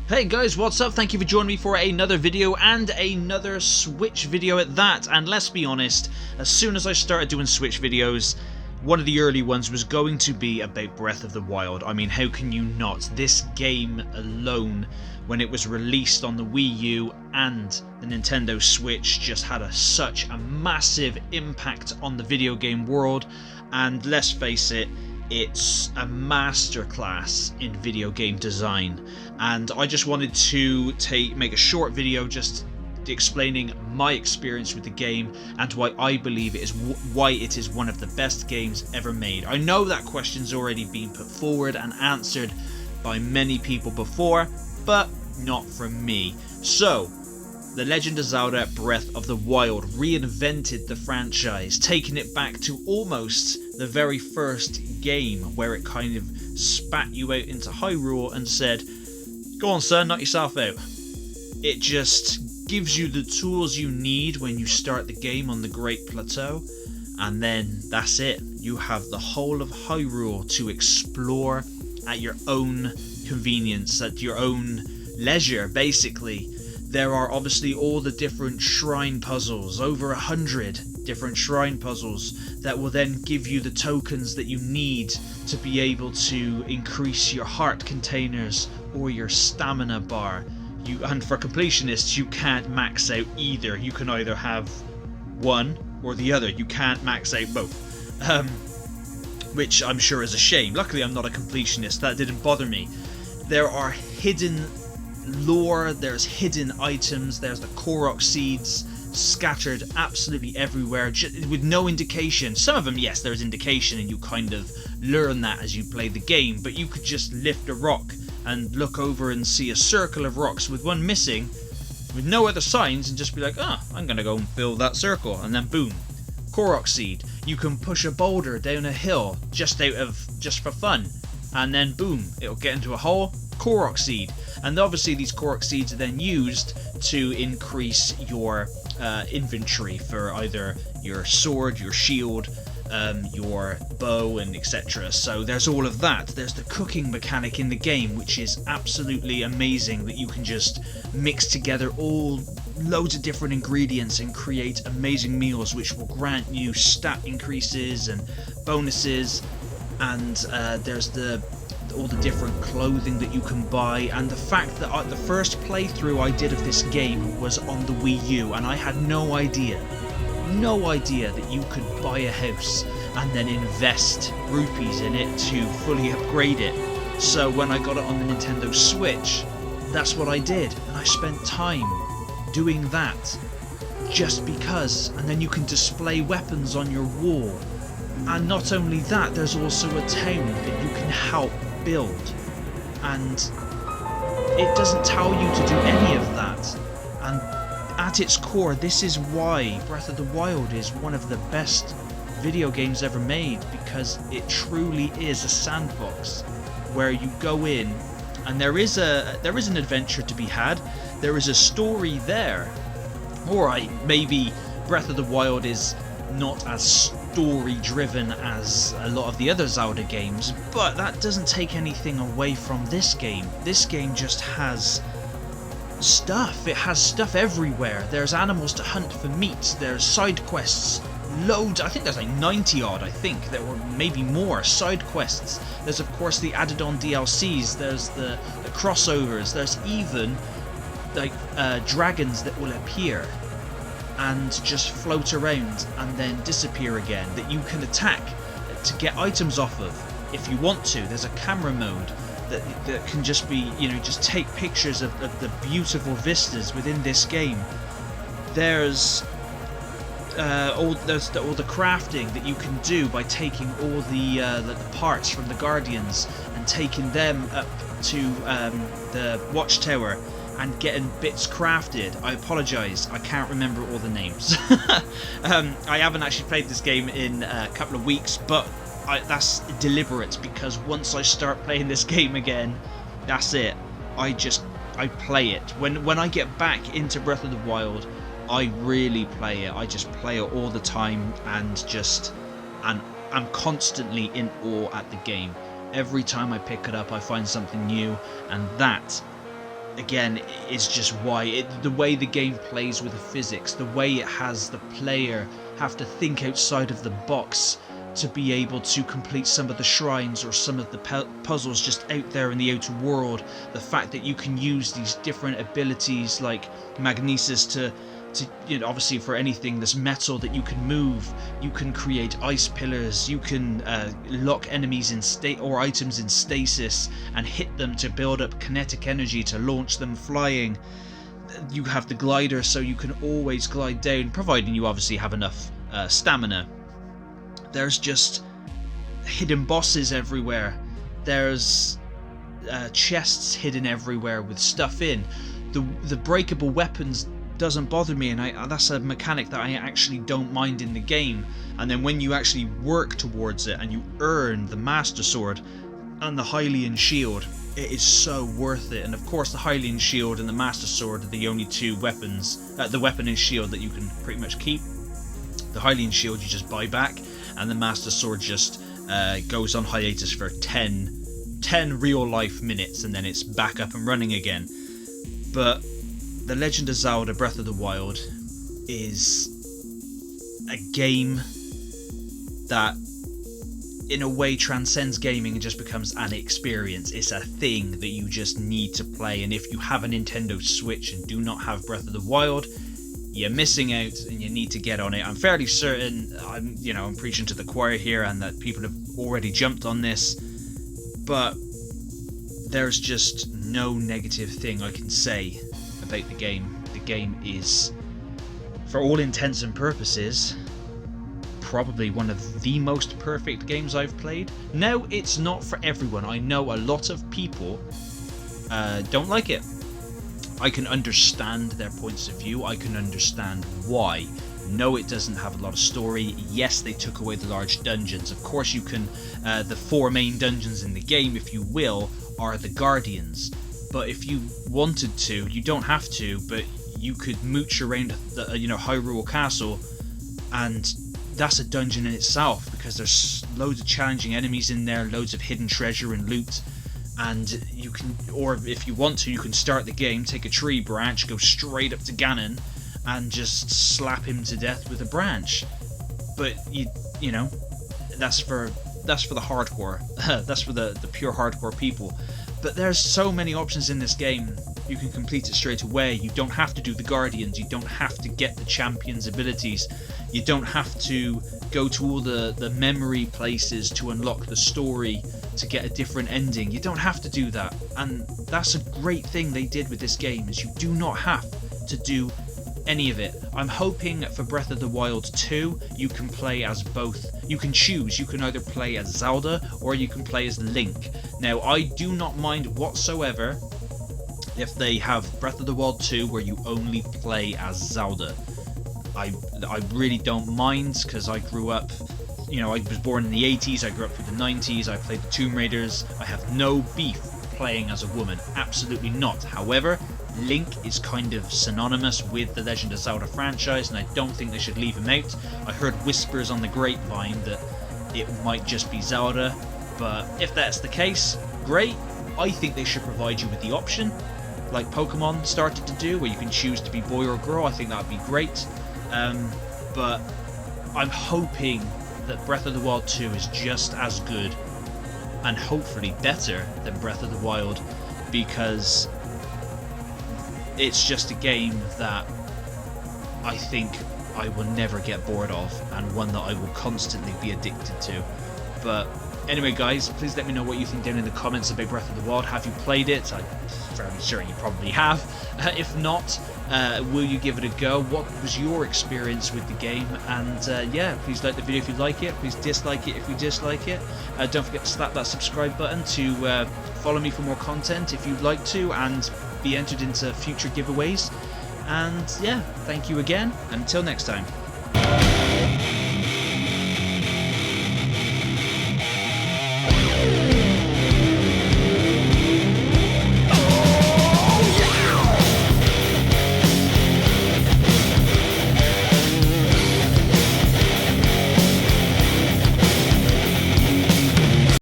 Hey guys, what's up? Thank you for joining me for another video and another Switch video at that. And let's be honest, as soon as I started doing Switch videos, one of the early ones was going to be about Breath of the Wild. I mean, how can you not? This game alone, when it was released on the Wii U and the Nintendo Switch, just had such a massive impact on the video game world. And let's face it, it's a masterclass in video game design, and I just wanted to make a short video just explaining my experience with the game and why I believe it is one of the best games ever made. I know that question's already been put forward and answered by many people before, but not from me. So, The Legend of Zelda Breath of the Wild reinvented the franchise, taking it back to almost the very first game, where it kind of spat you out into Hyrule and said, "Go on son, knock yourself out." It just gives you the tools you need when you start the game on the Great Plateau, and then that's it. You have the whole of Hyrule to explore at your own convenience, at your own leisure, basically. There are obviously all the different shrine puzzles, over 100 different shrine puzzles that will then give you the tokens that you need to be able to increase your heart containers or your stamina bar. And for completionists, you can't max out either. You can either have one or the other. You can't max out both. Which I'm sure is a shame. Luckily I'm not a completionist, that didn't bother me. There are hidden lore, there's hidden items, there's the Korok seeds scattered absolutely everywhere with no indication. Some of them, yes, there's indication and you kind of learn that as you play the game, but you could just lift a rock and look over and see a circle of rocks with one missing with no other signs and just be like, I'm gonna go and fill that circle, and then boom, Korok seed. You can push a boulder down a hill just for fun, and then boom, it'll get into a hole, Korok seed. And obviously these Korok seeds are then used to increase your inventory for either your sword, your shield, your bow, and etc. So there's all of that. There's the cooking mechanic in the game, which is absolutely amazing, that you can just mix together all loads of different ingredients and create amazing meals which will grant you stat increases and bonuses. And there's all the different clothing that you can buy, and the fact that the first playthrough I did of this game was on the Wii U, and I had no idea that you could buy a house and then invest rupees in it to fully upgrade it. So when I got it on the Nintendo Switch, that's what I did, and I spent time doing that just because. And then you can display weapons on your wall, and not only that, there's also a town that you can help build, and it doesn't tell you to do any of that. And at its core, this is why Breath of the Wild is one of the best video games ever made, because it truly is a sandbox where you go in and there is an adventure to be had, there is a story there. Alright, maybe Breath of the Wild is not as story driven as a lot of the other Zelda games, but that doesn't take anything away from this game. This game just has stuff. It has stuff everywhere. There's animals to hunt for meat, there's side quests, loads. I think there's like 90 odd, I think there were maybe more side quests. There's of course the added on DLCs, there's the crossovers, there's even like dragons that will appear and just float around and then disappear again, that you can attack to get items off of if you want to. There's a camera mode that can just be, just take pictures of the beautiful vistas within this game. There's all the crafting that you can do by taking all the parts from the Guardians and taking them up to the Watchtower and getting bits crafted. I apologise, I can't remember all the names. I haven't actually played this game in a couple of weeks, but that's deliberate, because once I start playing this game again, that's it. I play it. When I get back into Breath of the Wild, I really play it. I just play it all the time, and I'm constantly in awe at the game. Every time I pick it up, I find something new, and that again, is just why the way the game plays with the physics, the way it has the player have to think outside of the box to be able to complete some of the shrines or some of the puzzles just out there in the outer world. The fact that you can use these different abilities like magnesis to obviously for anything that's metal that you can move, you can create ice pillars, you can lock enemies in state or items in stasis and hit them to build up kinetic energy to launch them flying. You have the glider, so you can always glide down, providing you obviously have enough stamina. There's just hidden bosses everywhere. There's chests hidden everywhere with stuff in. The breakable weapons doesn't bother me, and that's a mechanic that I actually don't mind in the game. And then when you actually work towards it and you earn the Master Sword and the Hylian Shield, it is so worth it. And of course the Hylian Shield and the Master Sword are the only two weapons, the weapon and shield that you can pretty much keep. The Hylian Shield you just buy back, and the Master Sword just goes on hiatus for 10 real life minutes, and then it's back up and running again. But The Legend of Zelda Breath of the Wild is a game that in a way transcends gaming and just becomes an experience. It's a thing that you just need to play, and if you have a Nintendo Switch and do not have Breath of the Wild, you're missing out and you need to get on it. I'm fairly certain I'm preaching to the choir here and that people have already jumped on this, but there's just no negative thing I can say about the game. The game is, for all intents and purposes, probably one of the most perfect games I've played. Now, it's not for everyone. I know a lot of people don't like it. I can understand their points of view. I can understand why. No, it doesn't have a lot of story. Yes, they took away the large dungeons. Of course you can, the 4 main dungeons in the game, if you will, are the Guardians. But if you wanted to, you don't have to, but you could mooch around the Hyrule Castle, and that's a dungeon in itself, because there's loads of challenging enemies in there, loads of hidden treasure and loot. And you can, or if you want to, you can start the game, take a tree branch, go straight up to Ganon, and just slap him to death with a branch. But you know, that's for the hardcore. That's for the pure hardcore people. But there's so many options in this game. You can complete it straight away. You don't have to do the Guardians. You don't have to get the champion's abilities. You don't have to go to all the memory places to unlock the story to get a different ending. You don't have to do that. And that's a great thing they did with this game, is you do not have to do any of it. I'm hoping for Breath of the Wild 2 you can play as both. You can choose. You can either play as Zelda or you can play as Link. Now, I do not mind whatsoever if they have Breath of the Wild 2 where you only play as Zelda. I really don't mind, because I grew up, I was born in the 80s, I grew up through the 90s, I played the Tomb Raiders. I have no beef playing as a woman, absolutely not. However, Link is kind of synonymous with the Legend of Zelda franchise, and I don't think they should leave him out. I heard whispers on the grapevine that it might just be Zelda, but if that's the case, great. I think they should provide you with the option, like Pokemon started to do, where you can choose to be boy or girl. I think that would be great. But I'm hoping that Breath of the Wild 2 is just as good and hopefully better than Breath of the Wild, because it's just a game that I think I will never get bored of, and one that I will constantly be addicted to. But anyway, guys, please let me know what you think down in the comments about Breath of the Wild. Have you played it? I'm fairly certain you probably have. If not, will you give it a go? What was your experience with the game? And yeah, please like the video if you like it. Please dislike it if you dislike it. Don't forget to slap that subscribe button to follow me for more content if you'd like to, and be entered into future giveaways. And yeah, thank you again, and until next time.